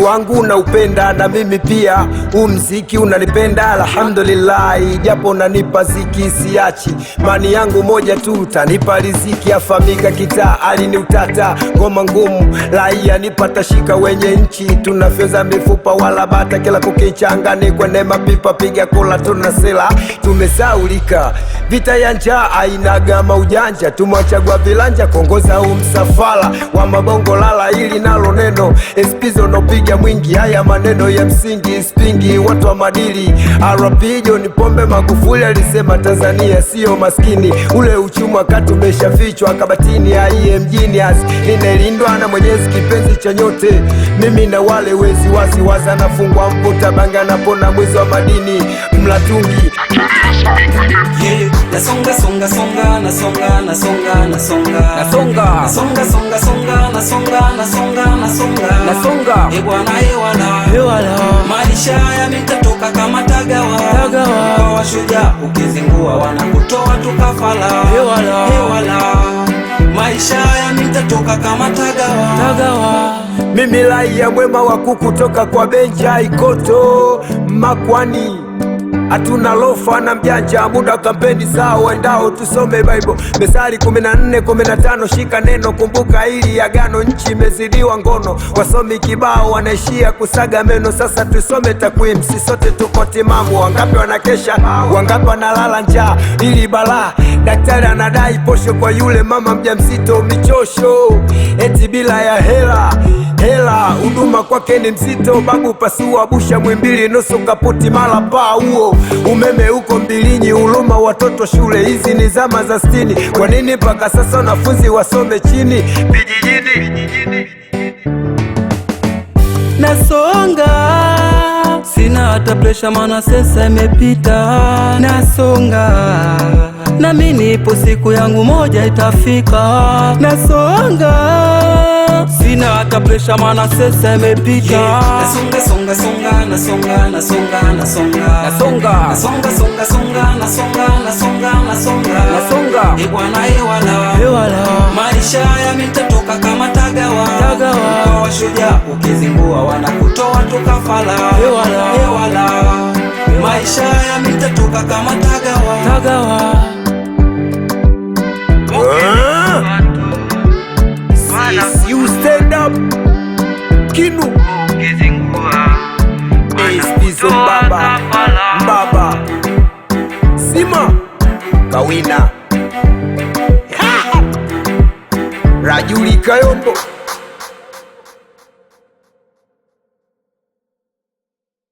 wangu unaupenda na mimi pia mziki unanipenda. Alhamdulillah, japo unanipa ziki siachi, mani yangu moja tu tanipa riziki. Afamika kitaa alini utata, ngoma ngumu laia nipata shika. Wenye nchi tunafyoza mifupa wala bata, kila kukichangani kwenye mapipa piga kola tunasela. Tumesaulika vita ya njaa ainaga maujanja, tumwachagua vilanja kongoza msafala wa mabongo lala. Ili nalo neno espizo no piga mwingi, haya maneno ya msingi spingi watu wa madili. R.I.P. John Pombe Magufuli alisema Tanzania sio maskini, ule uchumi wakati umeshafichwa kabatini. Aiye mjini asi ninelindwa na Mwenyezi kipenzi cha nyote, mimi na wale wezi wazi waza nafungwa mputa banga napona mwizi wa madini mlatungi. Nasonga songa songa nasonga nasonga nasonga nasonga nasonga songa songa nasonga nasonga nasonga nasonga hewala maisha yametoka kama tagawa kwa washujaa, ukizingua wanakutoa tukafala. Hewala maisha yametoka kama tagawa. Mimi raia mwema wa kukutoka kwa Benja Ikoto Makwani, hatuna lofa na mjanja, muda kampeni zao wendao tusome Bible. Methali 14:15 shika neno, kumbuka ili agano, nchi imezidiwa ngono. Wasomi kibao wanaishia kusaga meno, sasa tusome takwimu, si sote tuko timamu. Wangapi wanakesha, wangapi wanalala njaa ili balaa. Daktari anadai posho kwa yule mama mjamzito, michosho eti bila ya hela huduma kwake ni mzito. Babu pasua busha Mwimbili, nusu kaputi mala paa huo. Umeme uko Mbilinyi, uluma watoto shule, hizi ni zama za 60. Kwa nini mpaka sasa wanafunzi wasome chini vijijini? Nasonga sina hata presha, mana sasa imepita. Nasonga na mimi ipo siku yangu moja itafika. Nasonga sina hata presha, mana sasa imepita. Nasonga songa songa nasonga nasonga nasonga nasonga nasonga songa songa nasonga nasonga nasonga nasonga hewala maisha yametoka kama tagawa kwa washujaa, ukizingua wanakutoa tukafala. Hewala maisha yametoka kama tagawa. You stand up Kinu Espizo Mbaba Sima Kawina Rajuli Kayombo.